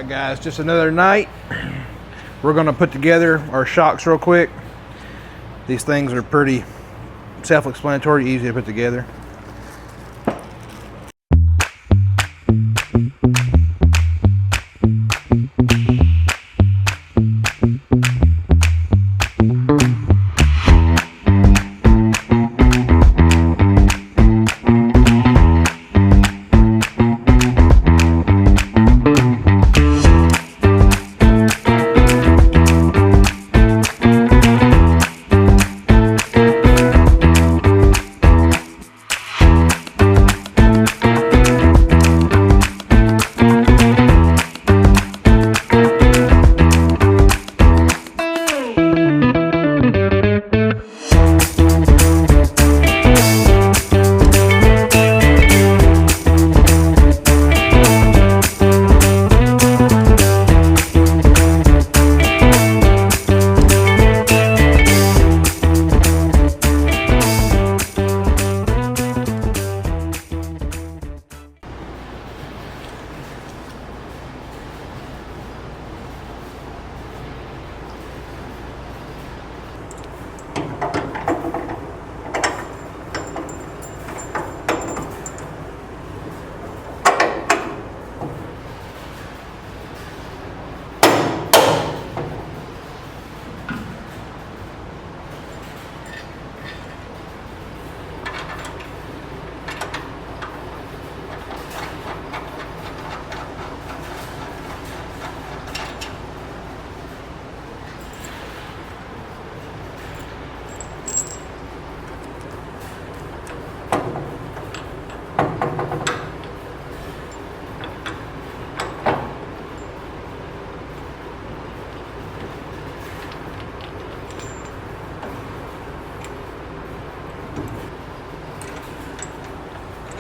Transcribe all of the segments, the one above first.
Alright guys, just another night. We're going to put together our shocks real quick. These things are pretty self-explanatory, easy to put together.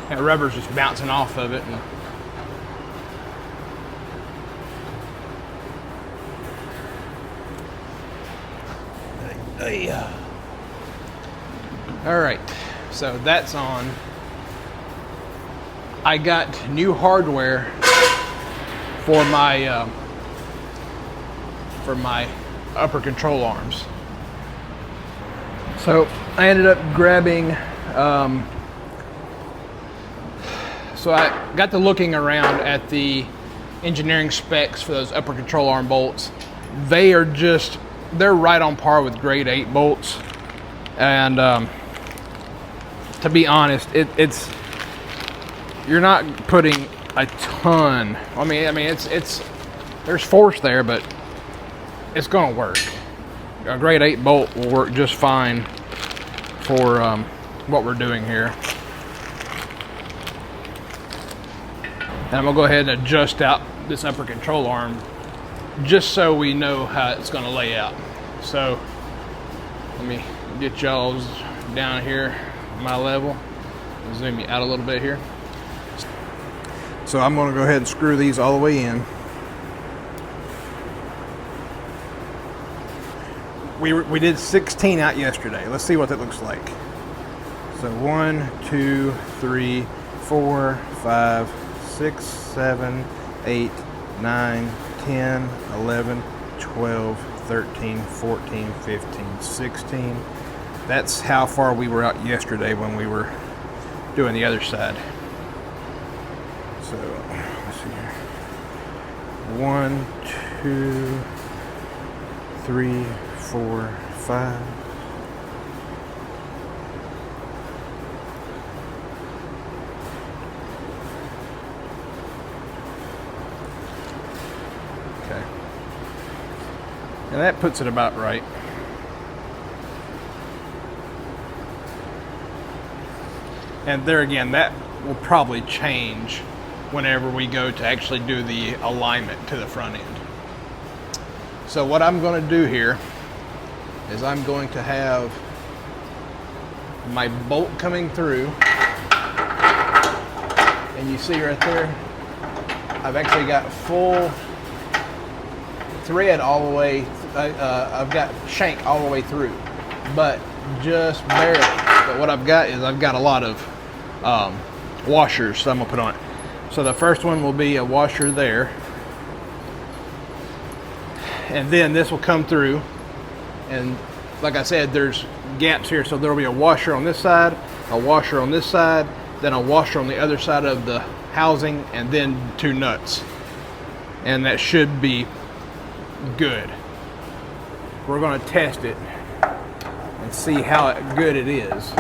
That rubber's just bouncing off of it. All right, so that's on. I got new hardware for my upper control arms. So I ended up grabbing. So I got to looking around at the engineering specs for those upper control arm bolts. They're right on par with grade 8 bolts. And to be honest, you're not putting a ton. I mean, there's force there, but it's gonna work. A grade 8 bolt will work just fine for what we're doing here. And I'm gonna go ahead and adjust out this upper control arm just so we know how it's gonna lay out. So let me get y'all down here my level. Zoom you out a little bit here. So I'm gonna go ahead and screw these all the way in. We did 16 out yesterday. Let's see what that looks like. So 1, 2, 3, 4, 5, 6, 7, 8, 9, 10, 11, 12, 13, 14, 15, 16. That's how far we were out yesterday when we were doing the other side. So, let's see here. 1, 2, 3, 4, 5. Okay. And that puts it about right. And there again, that will probably change whenever we go to actually do the alignment to the front end. So what I'm going to do here is I'm going to have my bolt coming through, and you see right there, I've actually got full thread all the way, I've got shank all the way through, but just barely. But what I've got is I've got a lot of washers that I'm gonna put on it. So the first one will be a washer there, and then this will come through, and like I said, there's gaps here, so there will be a washer on this side, a washer on this side, then a washer on the other side of the housing, and then 2 nuts, and that should be good. We're going to test it and see how good it is.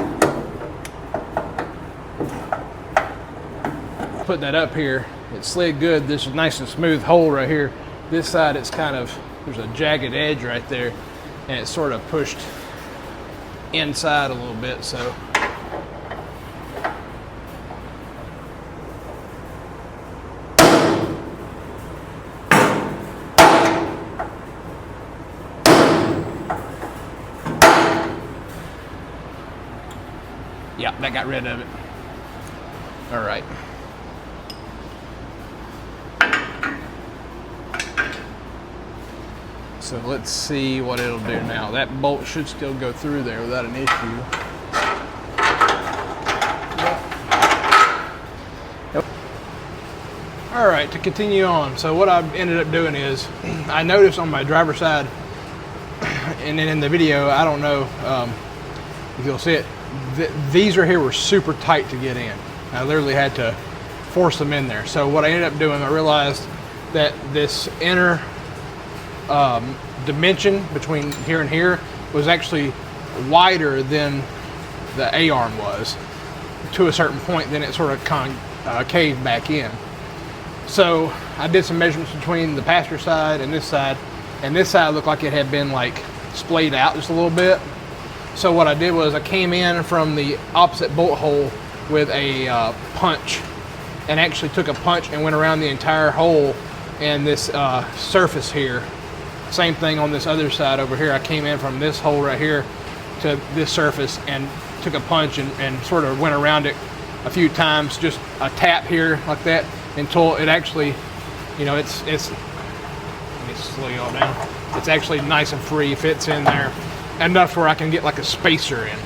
Put that up here, it slid good. This is nice and smooth hole right here. This side, it's kind of, there's a jagged edge right there, and it's sort of pushed inside a little bit, so. Yeah, that got rid of it. All right. So let's see what it'll do now. That bolt should still go through there without an issue. Yep. All right, to continue on. So what I ended up doing is, I noticed on my driver's side, and then in the video, I don't know if you'll see it, these right here were super tight to get in. I literally had to force them in there. So what I ended up doing, I realized that this inner dimension between here and here was actually wider than the A-arm was to a certain point. Then it sort of caved back in. So I did some measurements between the passenger side, and this side looked like it had been like splayed out just a little bit. So what I did was I came in from the opposite bolt hole with a punch, and actually took a punch and went around the entire hole and this surface here. Same thing on this other side over here. I came in from this hole right here to this surface and took a punch and sort of went around it a few times, just a tap here like that, until it actually, you know, it's let me slow you all down. It's actually nice and free, fits in there enough where I can get like a spacer in.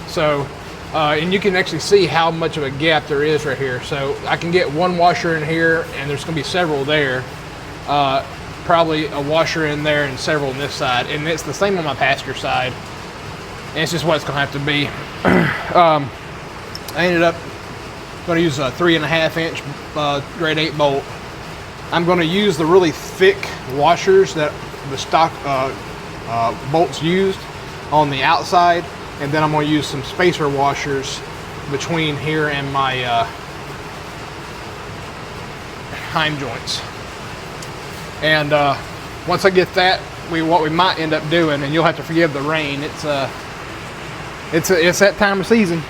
So, and you can actually see how much of a gap there is right here. So I can get one washer in here, and there's gonna be several there. Probably a washer in there and several on this side, and it's the same on my passenger side, and it's just what it's gonna have to be. I ended up gonna use a 3.5 inch grade 8 bolt. I'm gonna use the really thick washers that the stock bolts used on the outside, and then I'm gonna use some spacer washers between here and my heim joints. And once I get that, what we might end up doing, and you'll have to forgive the rain, it's that time of season.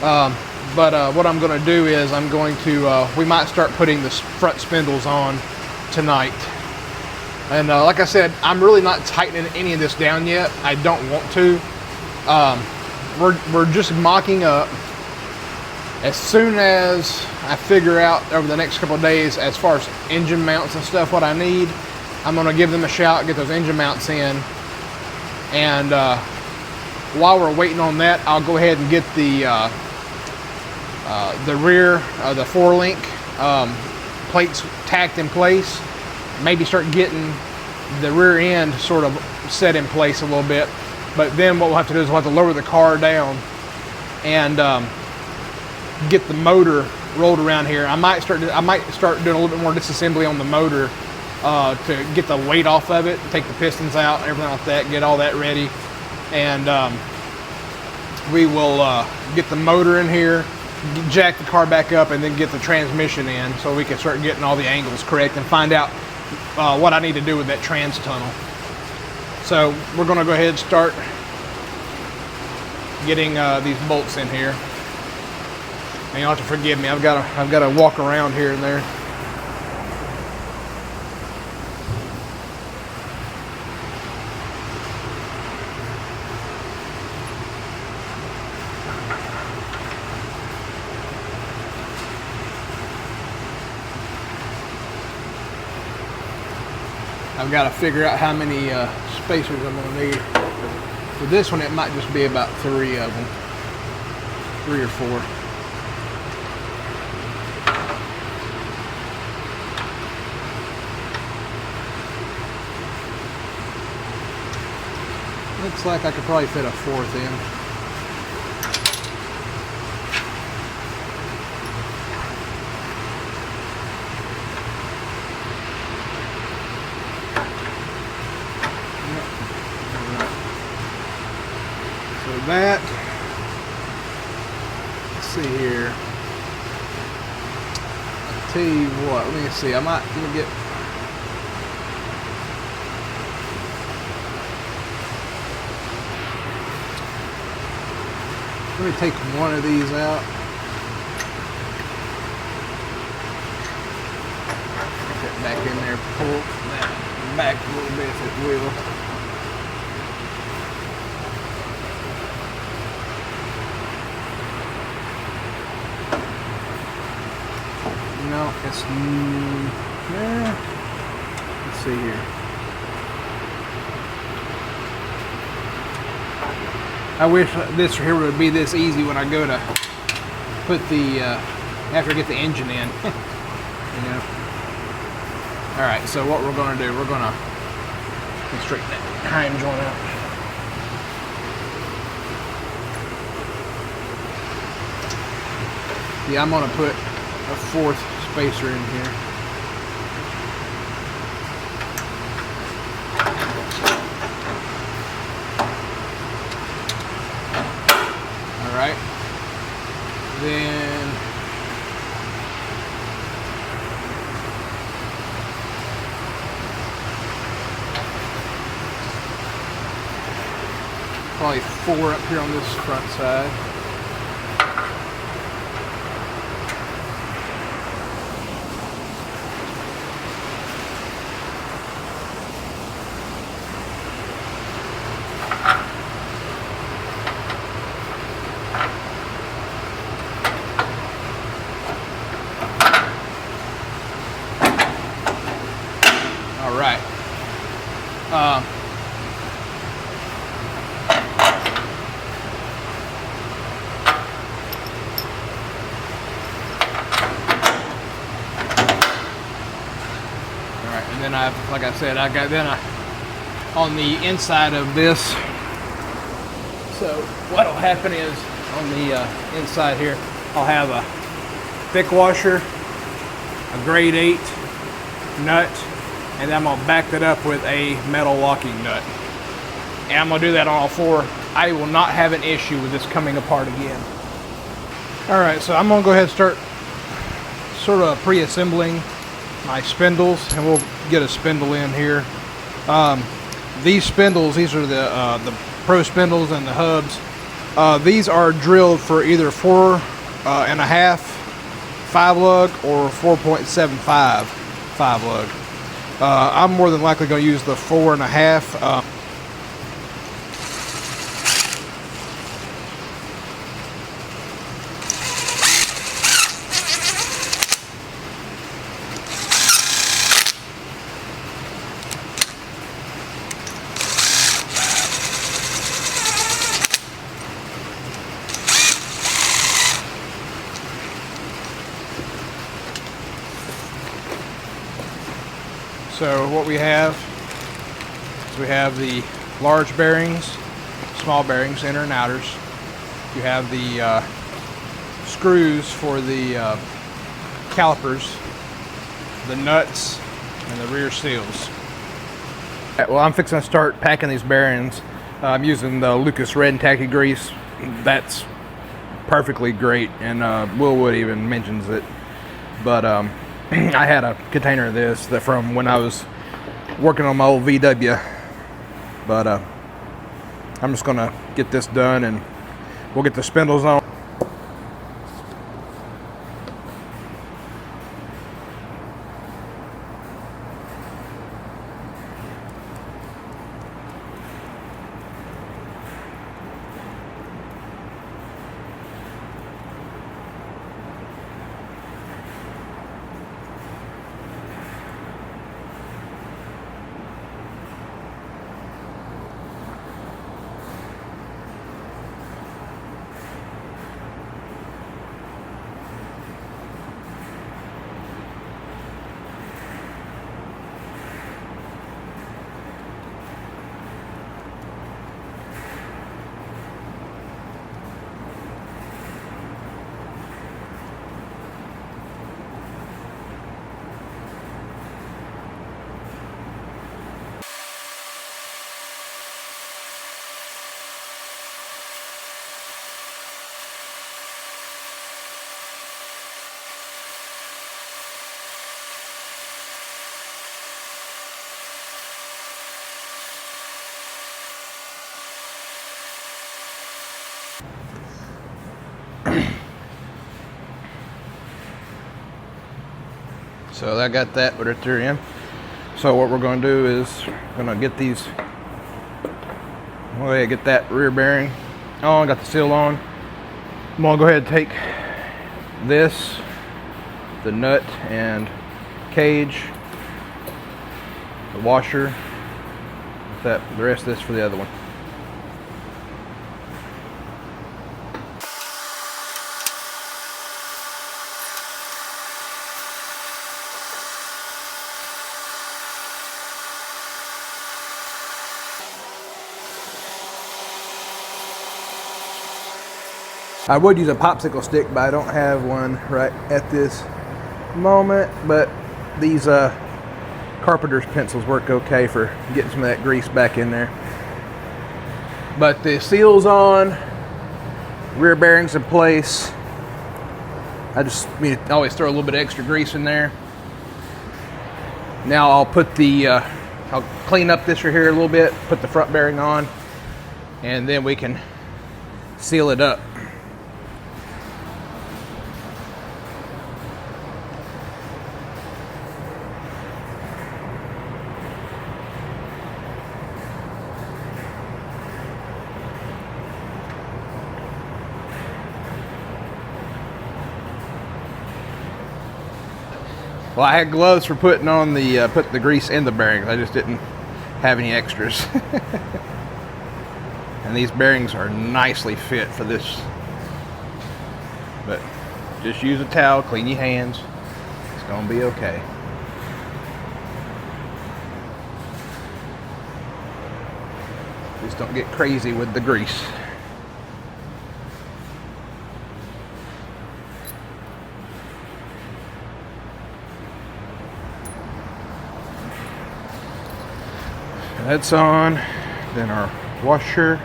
But what I'm going to do is I'm going to, we might start putting the front spindles on tonight. And like I said, I'm really not tightening any of this down yet. I don't want to. We're just mocking up. As soon as I figure out over the next couple of days, as far as engine mounts and stuff, what I need, I'm going to give them a shout, get those engine mounts in. And while we're waiting on that, I'll go ahead and get the rear, the 4-link plates tacked in place. Maybe start getting the rear end sort of set in place a little bit. But then what we'll have to do is we'll have to lower the car down and get the motor rolled around here. I might start doing a little bit more disassembly on the motor to get the weight off of it, take the pistons out, everything like that, get all that ready. And we will get the motor in here, jack the car back up, and then get the transmission in so we can start getting all the angles correct and find out what I need to do with that trans tunnel. So we're going to go ahead and start getting these bolts in here. And you'll have to forgive me. I've got to walk around here and there. I've got to figure out how many spacers I'm going to need. For this one, it might just be about 3 of them, 3 or 4. Looks like I could probably fit a fourth in. So that, let's see here. I'll tell you what, let me see. Let me get. Let me take one of these out. Get that back in there, pull that back a little bit if it will. No, it's, let's see here. I wish this here would be this easy when I go to put the, after I get the engine in, you know. All right, so what we're gonna do, we're gonna straighten that hind joint out. Yeah, I'm gonna put a fourth spacer in here. Right, then probably 4 up here on this front side. All right. And then like I said, I got on the inside of this. So what'll happen is on the inside here, I'll have a thick washer, a grade 8 nut, and then I'm gonna back that up with a metal locking nut. And I'm gonna do that on all 4. I will not have an issue with this coming apart again. All right, so I'm gonna go ahead and start sort of pre-assembling my spindles, and we'll get a spindle in here. These spindles, these are the pro spindles and the hubs. These are drilled for either 4.5 5-lug or 4.75 5-lug. I'm more than likely going to use the 4.5. So what we have is we have the large bearings, small bearings, inner and outers. You have the screws for the calipers, the nuts, and the rear seals. Well, I'm fixing to start packing these bearings. I'm using the Lucas Red and Tacky Grease. That's perfectly great, and Will Wood even mentions it. But I had a container of this that from when I was working on my old VW, but I'm just gonna get this done and we'll get the spindles on. So I got that right there in. So what we're going to do is going to get these. Well, get that rear bearing on. Got the seal on. I'm going to go ahead and take this, the nut and cage, the washer, the rest of this for the other one. I would use a popsicle stick, but I don't have one right at this moment. But these carpenter's pencils work okay for getting some of that grease back in there. But the seal's on, rear bearings in place. I always throw a little bit of extra grease in there. Now I'll put I'll clean up this right here a little bit, put the front bearing on, and then we can seal it up. Well, I had gloves for putting on putting the grease in the bearings. I just didn't have any extras. And these bearings are nicely fit for this. But just use a towel, clean your hands. It's gonna be okay. Just don't get crazy with the grease. That's on. Then our washer,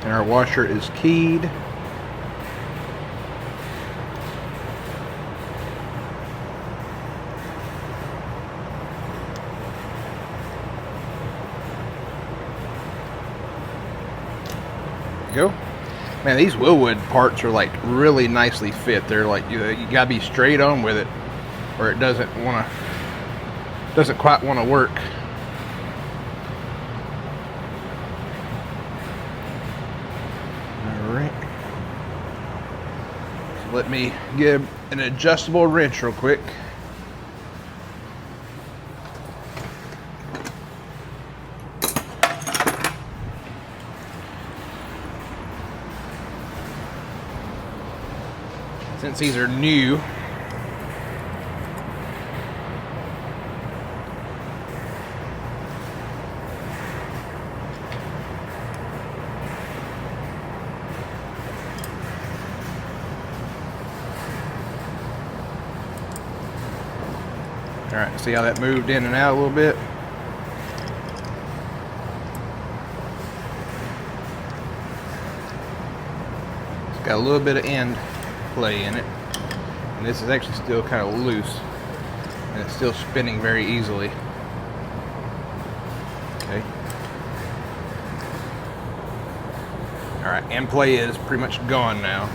and our washer is keyed. There you go. Man, these Willwood parts are like really nicely fit. They're like you gotta be straight on with it, or it doesn't quite want to work. Let me give an adjustable wrench real quick. Since these are new, all right, see how that moved in and out a little bit? It's got a little bit of end play in it. And this is actually still kind of loose. And it's still spinning very easily. Okay. Alright, end play is pretty much gone now.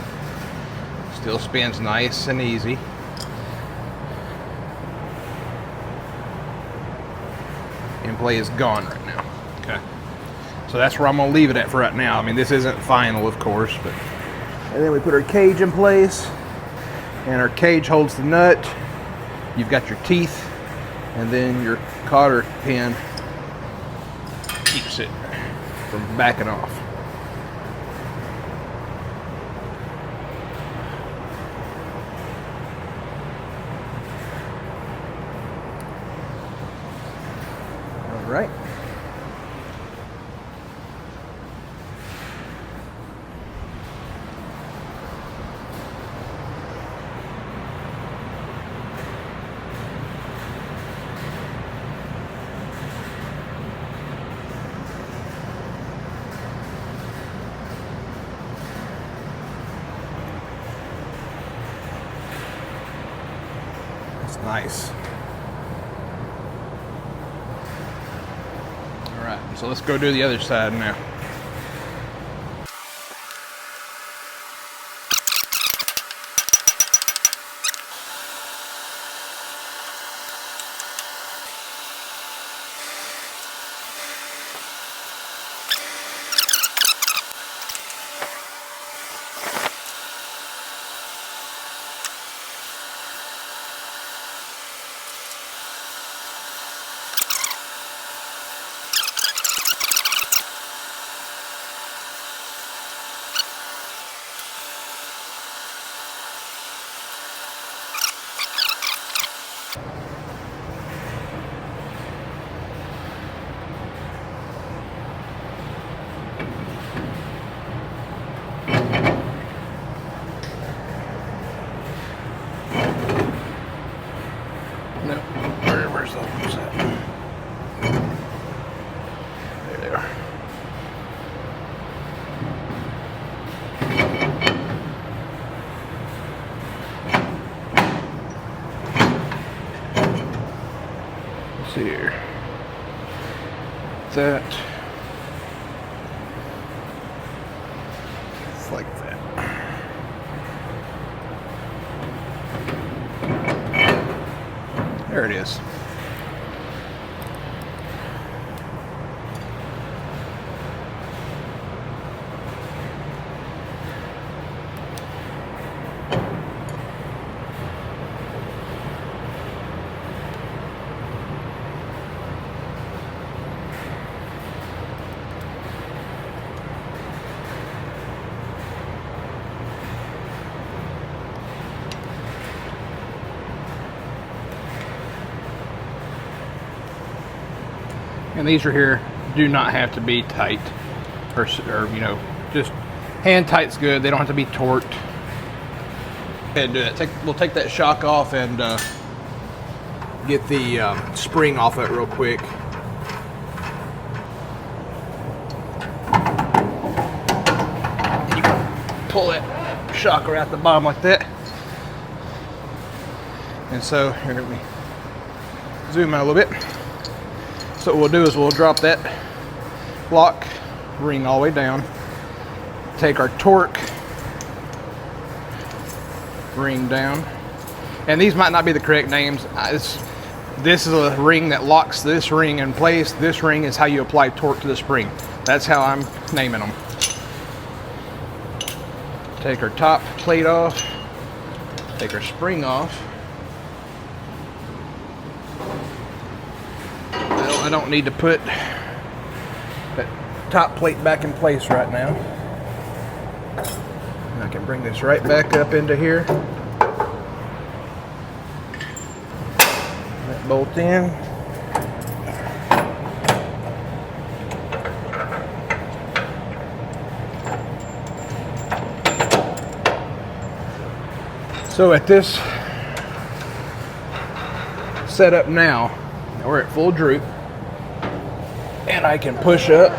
Still spins nice and easy. End play is gone right now. Okay. So that's where I'm going to leave it at for right now. I mean, this isn't final, of course, but... And then we put our cage in place, and our cage holds the nut. You've got your teeth, and then your cotter pin keeps it from backing off. All right. Nice. All right, so let's go do the other side now. No, where's the ones at? There they are. Let's see here. That. It's like that. There it is. And these are here do not have to be tight, or you know, just hand tight's good. They don't have to be torqued. And we'll take that shock off and get the spring off it real quick. You pull that shocker out the bottom like that. And so here, let me zoom out a little bit. So what we'll do is we'll drop that lock ring all the way down, take our torque ring down, and these might not be the correct names. This is a ring that locks this ring in place. This ring is how you apply torque to the spring. That's how I'm naming them. Take our top plate off, take our spring off. I don't need to put that top plate back in place right now. And I can bring this right back up into here. That bolt in. So at this setup now, we're at full droop. And I can push up,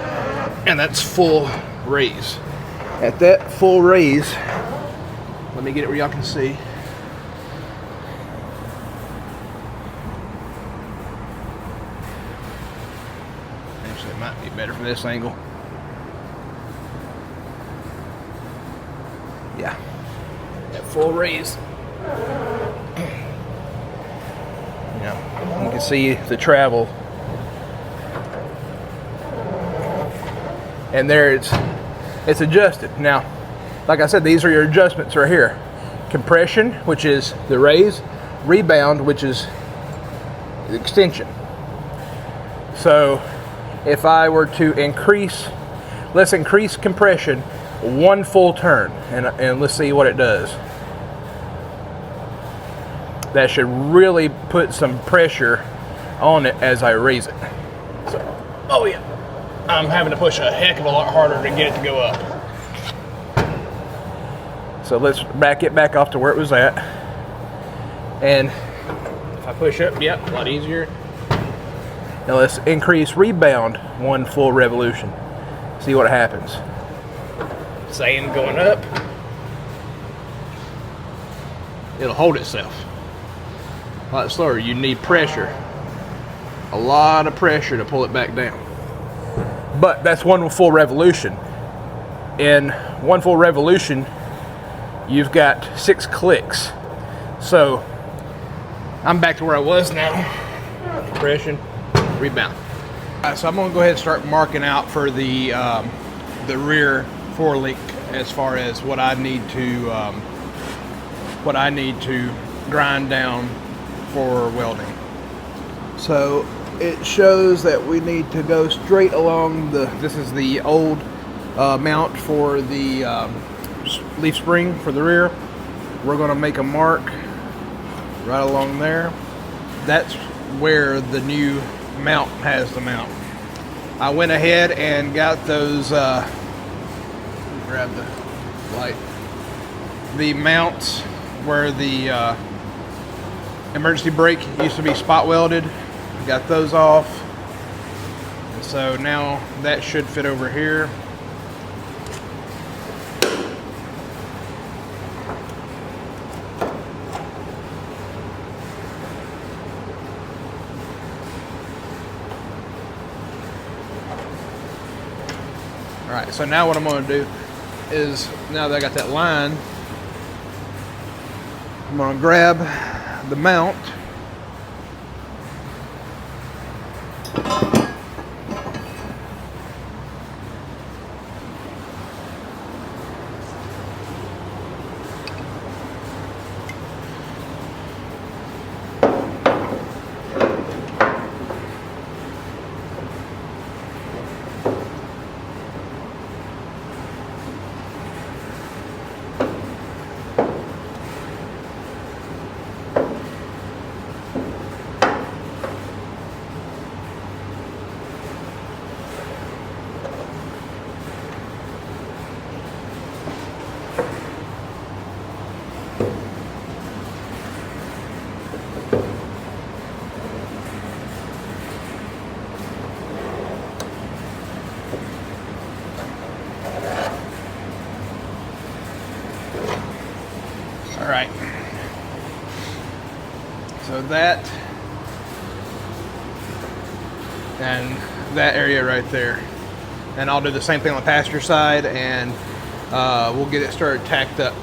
and that's full raise. At that full raise, let me get it where y'all can see. Actually, it might be better from this angle. Yeah, at full raise. You can see the travel. And there it's adjusted. Now, like I said, these are your adjustments right here. Compression, which is the raise, rebound, which is the extension. So if I were to increase, let's increase compression one full turn, and let's see what it does. That should really put some pressure on it as I raise it. So, oh yeah. I'm having to push a heck of a lot harder to get it to go up. So let's back it back off to where it was at. And if I push up, yep, a lot easier. Now let's increase rebound one full revolution. See what happens. Same going up. It'll hold itself. A lot slower. You need pressure. A lot of pressure to pull it back down. But that's one full revolution. In one full revolution, you've got 6 clicks. So I'm back to where I was now. Compression, rebound. All right, so I'm gonna go ahead and start marking out for the rear forelink as far as what I need to grind down for welding. So it shows that we need to go straight along this is the old mount for the leaf spring for the rear. We're going to make a mark right along there. that's where the new mount has the mount. I went ahead and got those, grab the light, the mounts where the emergency brake used to be spot welded. Got those off. And so now that should fit over here. Alright, so now what I'm going to do is, now that I got that line, I'm going to grab the mount. Alright, so that and that area right there, and I'll do the same thing on the passenger side, and we'll get it started tacked up.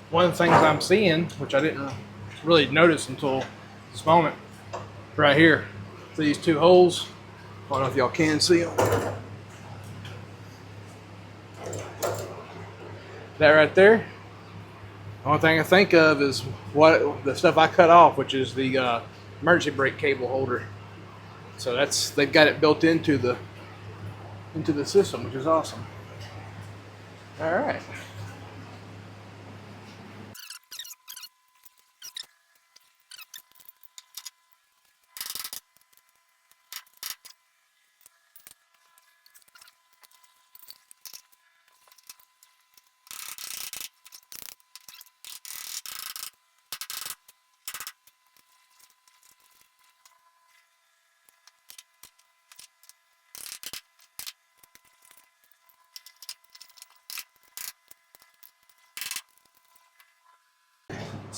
One of the things I'm seeing, which I didn't really notice until this moment, right here, so these two holes, I don't know if y'all can see them. That right there, the only thing I think of is what the stuff I cut off, which is the emergency brake cable holder. So they've got it built into the system, which is awesome. All right.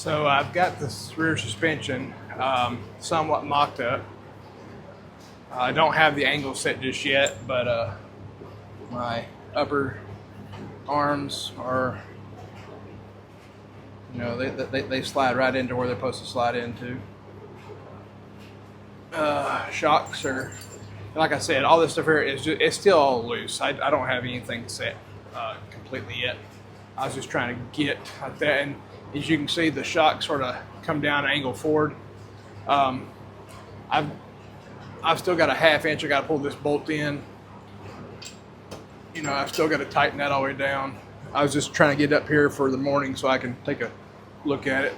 So I've got this rear suspension somewhat mocked up. I don't have the angle set just yet, but my upper arms are, you know, they slide right into where they're supposed to slide into. Shocks are, like I said, all this stuff here is just, it's still all loose. I don't have anything set completely yet. I was just trying to get like that, and as you can see, the shocks sort of come down and angle forward. I've still got a 1/2 inch. I got to pull this bolt in. You know, I've still got to tighten that all the way down. I was just trying to get up here for the morning so I can take a look at it.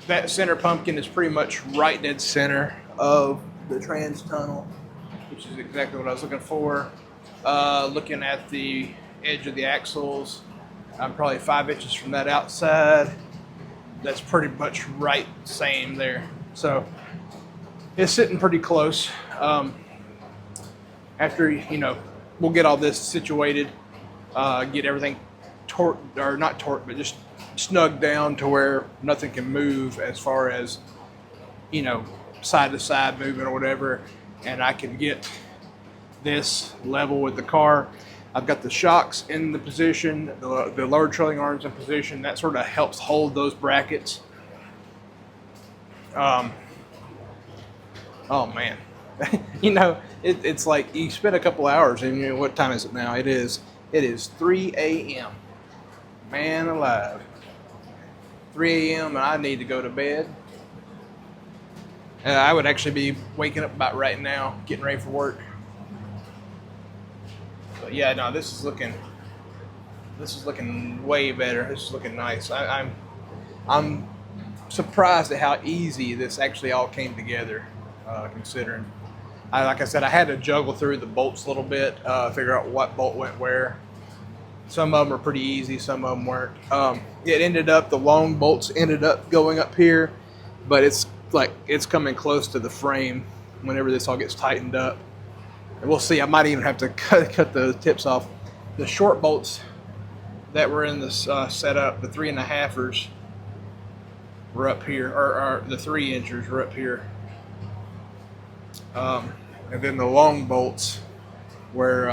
That center pumpkin is pretty much right dead center of the trans tunnel, which is exactly what I was looking for. Looking at the edge of the axles, I'm probably 5 inches from that outside. That's pretty much right same there. So it's sitting pretty close. After, you know, we'll get all this situated, get everything torqued, or not torqued, but just snugged down to where nothing can move as far as, you know, side to side movement or whatever, and I can get this level with the car. I've got the shocks in the position, the lower trailing arms in position. That sort of helps hold those brackets. Oh man, you know, it's like you spend a couple hours, and you know, what time is it now? It is 3 a.m. Man alive, 3 a.m. and I need to go to bed. I would actually be waking up about right now, getting ready for work. But yeah, no, this is looking way better. This is looking nice. I'm surprised at how easy this actually all came together, considering. Like I said, I had to juggle through the bolts a little bit, figure out what bolt went where. Some of them are pretty easy, some of them weren't. The long bolts ended up going up here, but it's coming close to the frame whenever this all gets tightened up. And we'll see. I might even have to cut the tips off. The short bolts that were in this setup, the 3.5ers, were up here, or the 3-inchers were up here. And then the long bolts were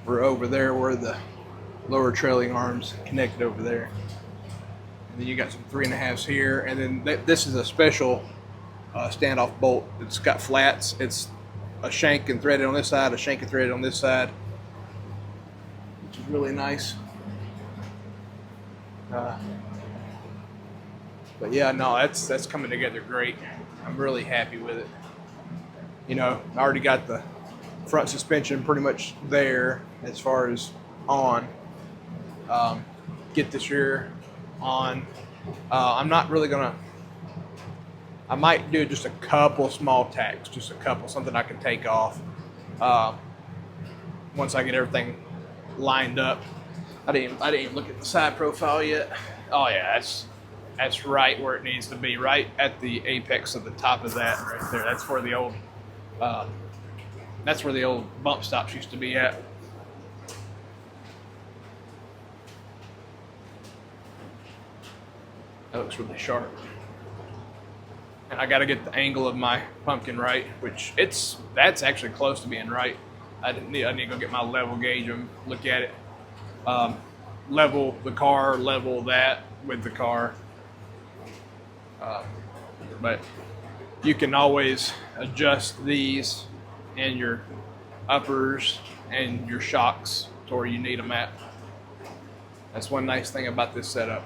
over there where the lower trailing arms connected over there. And then you got some 3.5s here, and then this is a special standoff bolt. It's got flats. It's a shank and threaded on this side, a shank and threaded on this side, which is really nice. But yeah, no, that's coming together great. I'm really happy with it. You know, I already got the front suspension pretty much there as far as on. Get this rear on. I'm not really gonna. I might do just a couple small tacks, just a couple, something I can take off once I get everything lined up. I didn't even look at the side profile yet. Oh yeah, that's right where it needs to be, right at the apex of the top of that right there. That's where the old bump stops used to be at. That looks really sharp. And I got to get the angle of my pumpkin right, which that's actually close to being right. I need to go get my level gauge and look at it. Level the car, level that with the car. But you can always adjust these and your uppers and your shocks to where you need them at. That's one nice thing about this setup.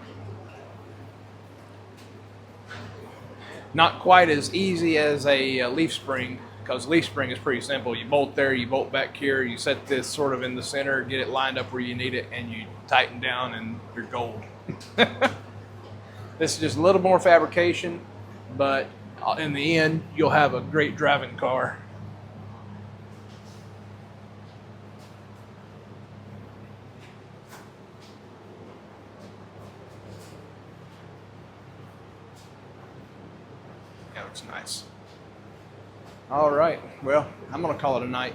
Not quite as easy as a leaf spring, because leaf spring is pretty simple. You bolt there, you bolt back here, you set this sort of in the center, get it lined up where you need it, and you tighten down and you're gold. This is just a little more fabrication, but in the end, you'll have a great driving car. That looks nice. All right, well, I'm gonna call it a night.